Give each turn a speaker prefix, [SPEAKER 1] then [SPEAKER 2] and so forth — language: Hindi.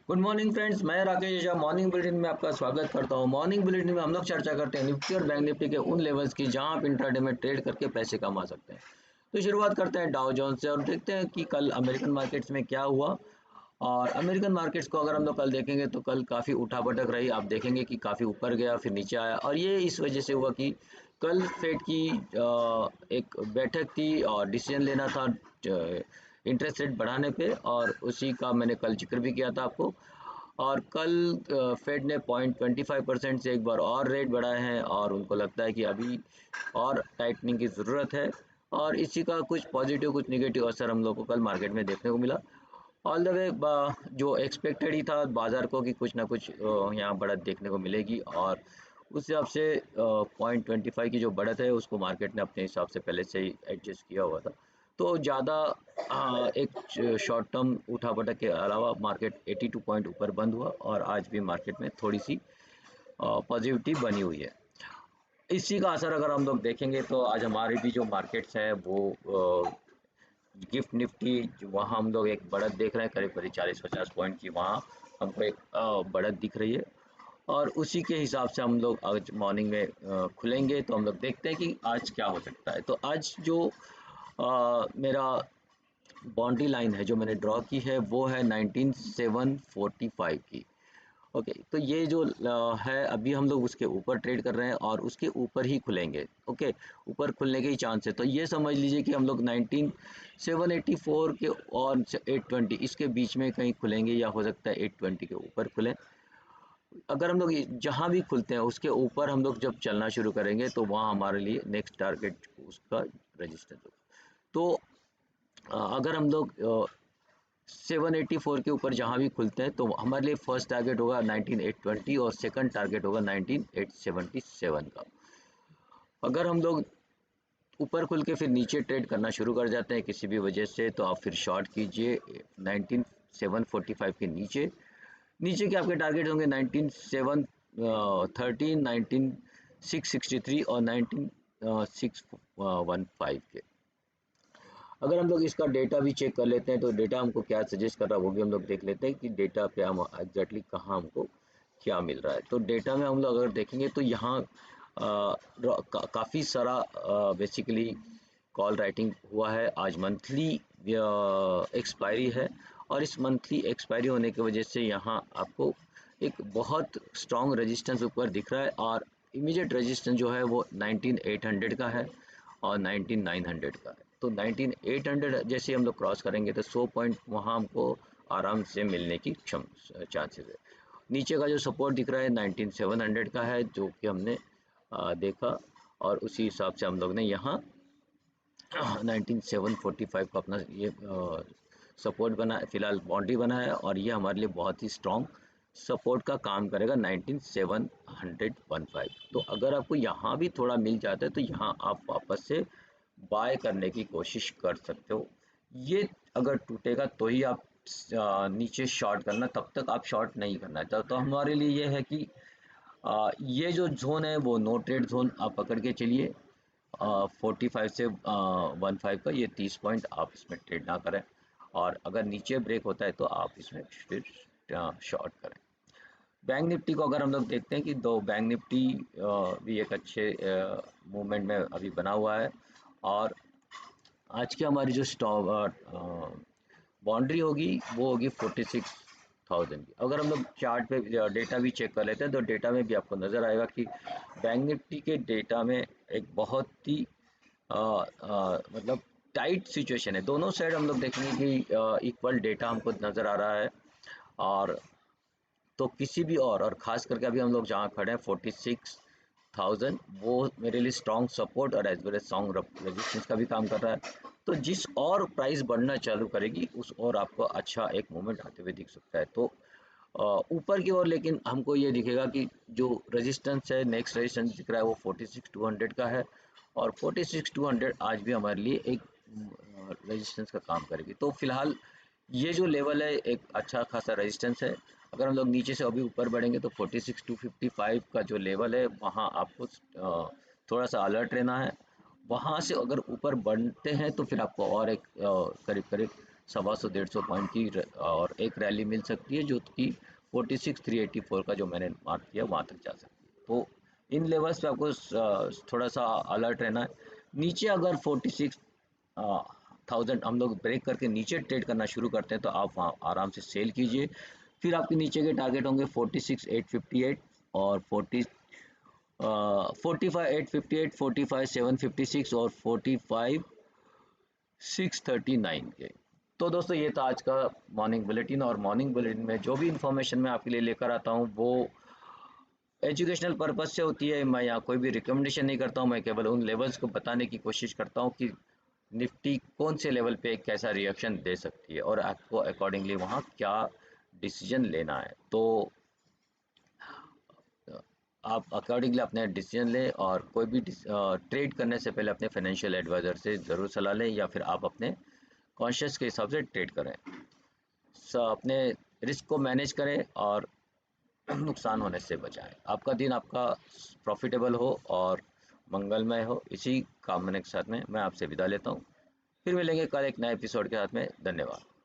[SPEAKER 1] गुड मॉर्निंग फ्रेंड्स, मैं राकेश झा मॉर्निंग बुलेटिन में आपका स्वागत करता हूं। मॉर्निंग बुलेटिन में हम लोग चर्चा करते हैं निफ्टी और बैंक निफ्टी के उन लेवल्स की जहां आप इंट्राडे में ट्रेड करके पैसे कमा सकते हैं। तो शुरुआत करते हैं डाउ जोन्स से और देखते हैं कि कल अमेरिकन मार्केट्स में क्या हुआ। और अमेरिकन मार्केट्स को अगर हम लोग कल देखेंगे तो कल काफ़ी उठापटक रही। आप देखेंगे कि काफ़ी ऊपर गया फिर नीचे आया, और ये इस वजह से हुआ कि कल फेड की एक बैठक थी और डिसीजन लेना था इंटरेस्ट रेट बढ़ाने पे, और उसी का मैंने कल जिक्र भी किया था आपको। और कल फेड ने 0.25% से एक बार और रेट बढ़ाए हैं और उनको लगता है कि अभी और टाइटनिंग की ज़रूरत है। और इसी का कुछ पॉजिटिव कुछ निगेटिव असर हम लोग को कल मार्केट में देखने को मिला। ऑल द वे जो एक्सपेक्टेड ही था बाज़ार को कि कुछ ना कुछ यहाँ बढ़त देखने को मिलेगी, और उस हिसाब से 0.25 की जो बढ़त है उसको मार्केट ने अपने हिसाब से पहले से ही एडजस्ट किया हुआ था। तो ज़्यादा एक शॉर्ट टर्म उठापटक के अलावा मार्केट 82 पॉइंट ऊपर बंद हुआ, और आज भी मार्केट में थोड़ी सी पॉजिटिविटी बनी हुई है। इसी का असर अगर हम लोग देखेंगे तो आज हमारी भी जो मार्केट्स है वो गिफ्ट निफ्टी, वहाँ हम लोग एक बढ़त देख रहे हैं करीब करीब 40-50 पॉइंट की, वहाँ हमको एक बढ़त दिख रही है। और उसी के हिसाब से हम लोग आज मॉर्निंग में खुलेंगे तो हम लोग देखते हैं कि आज क्या हो सकता है। तो आज जो मेरा बाउंड्री लाइन है जो मैंने ड्रॉ की है वो है 19745 की। ओके, तो ये जो है अभी हम लोग उसके ऊपर ट्रेड कर रहे हैं और उसके ऊपर ही खुलेंगे। ओके, ऊपर खुलने के ही चांस है। तो ये समझ लीजिए कि हम लोग 19784 के और 820 इसके बीच में कहीं खुलेंगे, या हो सकता है 820 के ऊपर खुलें। अगर हम लोग जहाँ भी खुलते हैं उसके ऊपर हम लोग जब चलना शुरू करेंगे तो वहाँ हमारे लिए नेक्स्ट टारगेट उसका रजिस्टेंस होगा। तो अगर हम लोग 784 के ऊपर जहाँ भी खुलते हैं तो हमारे लिए फर्स्ट टारगेट होगा 19820 और सेकंड टारगेट होगा 19877 का। अगर हम लोग ऊपर खुल के फिर नीचे ट्रेड करना शुरू कर जाते हैं किसी भी वजह से, तो आप फिर शॉर्ट कीजिए 19745 के नीचे। नीचे के आपके टारगेट होंगे 19713, 19663 और 19615 के। अगर हम लोग इसका डेटा भी चेक कर लेते हैं तो डेटा हमको क्या सजेस्ट कर रहा है वो भी हम लोग देख लेते हैं कि डेटा पे हम एग्जैक्टली कहाँ हमको क्या मिल रहा है। तो डेटा में हम लोग अगर देखेंगे तो यहाँ काफ़ी सारा बेसिकली कॉल राइटिंग हुआ है। आज मंथली एक्सपायरी है, और इस मंथली एक्सपायरी होने की वजह से यहाँ आपको एक बहुत स्ट्रॉन्ग रेजिस्टेंस ऊपर दिख रहा है, और इमीडिएट रेजिस्टेंस जो है वो 19800 का है और 19900 का है। तो 19800 जैसे हम लोग क्रॉस करेंगे तो 100 पॉइंट वहाँ हमको आराम से मिलने की चांसेस है। नीचे का जो सपोर्ट दिख रहा है 19700 का है, जो कि हमने देखा, और उसी हिसाब से हम लोग ने यहाँ 19745 का अपना ये सपोर्ट बना, फिलहाल बाउंड्री बना है, और ये हमारे लिए बहुत ही स्ट्रॉन्ग सपोर्ट का काम करेगा 19715। तो अगर आपको यहाँ भी थोड़ा मिल जाता है तो यहाँ आप वापस से बाय करने की कोशिश कर सकते हो। ये अगर टूटेगा तो ही आप नीचे शॉर्ट करना, तब तक आप शॉर्ट नहीं करना है। तो हमारे लिए ये है कि ये जो जोन है वो नो ट्रेड जोन आप पकड़ के चलिए। 45 से 15 का ये 30 पॉइंट आप इसमें ट्रेड ना करें, और अगर नीचे ब्रेक होता है तो आप इसमें फिर शॉर्ट करें। बैंक निफ्टी को अगर हम लोग देखते हैं कि दो बैंक निफ्टी भी एक अच्छे मूवमेंट में अभी बना हुआ है, और आज की हमारी जो स्टॉक बाउंड्री होगी वो होगी 46,000 की। अगर हम लोग चार्ट पे डेटा भी चेक कर लेते हैं तो डेटा में भी आपको नज़र आएगा कि बैंक निफ्टी के डेटा में एक बहुत ही मतलब टाइट सिचुएशन है। दोनों साइड हम लोग देखेंगे कि इक्वल डेटा हमको नज़र आ रहा है। और तो किसी भी और ख़ास करके अभी हम लोग जहाँ खड़े हैं 46,000, वो मेरे लिए स्ट्रॉन्ग सपोर्ट और as well as strong resistance का भी काम कर रहा है। तो जिस और प्राइस बढ़ना चालू करेगी उस और आपको अच्छा एक मूवमेंट आते हुए दिख सकता है। तो ऊपर की ओर लेकिन हमको ये दिखेगा कि जो रेजिस्टेंस है, नेक्स्ट रेजिस्टेंस दिख रहा है वो 46,200 का है, और 46,200 आज भी हमारे लिए एक रेजिस्टेंस का काम करेगी। तो फिलहाल ये जो लेवल है एक अच्छा खासा रेजिस्टेंस है। अगर हम लोग नीचे से अभी ऊपर बढ़ेंगे तो 46,255 का जो लेवल है वहाँ आपको थोड़ा सा अलर्ट रहना है। वहाँ से अगर ऊपर बढ़ते हैं तो फिर आपको और एक करीब करीब 125-150 पॉइंट की और एक रैली मिल सकती है जो कि 46,384 का जो मैंने मार्क किया वहाँ तक जा सकती है। तो इन लेवल्स पे आपको थोड़ा सा अलर्ट रहना है। नीचे अगर 46,000 हम लोग ब्रेक करके नीचे ट्रेड करना शुरू करते हैं तो आप वहाँ आराम से सेल कीजिए। फिर आपके नीचे के टारगेट होंगे 46,858 और 45,858, 45,756 और 45,639 के। तो दोस्तों ये था आज का मॉर्निंग बुलेटिन, और मॉर्निंग बुलेटिन में जो भी इंफॉर्मेशन मैं आपके लिए लेकर आता हूँ वो एजुकेशनल पर्पज से होती है। मैं यहाँ कोई भी रिकमेंडेशन नहीं करता हूँ, मैं केवल उन लेवल्स को बताने की कोशिश करता हूँ कि निफ्टी कौन से लेवल पे कैसा रिएक्शन दे सकती है और आपको अकॉर्डिंगली वहाँ क्या डिसीजन लेना है। तो आप अकॉर्डिंगली अपने डिसीजन लें, और कोई भी ट्रेड करने से पहले अपने फाइनेंशियल एडवाइज़र से ज़रूर सलाह लें, या फिर आप अपने कॉन्शियस के हिसाब से ट्रेड करें। अपने रिस्क को मैनेज करें और नुकसान होने से बचाएं। आपका दिन आपका प्रॉफिटेबल हो और मंगलमय हो, इसी कामना के साथ में मैं आपसे विदा लेता हूँ। फिर मिलेंगे कल एक नए एपिसोड के साथ में। धन्यवाद।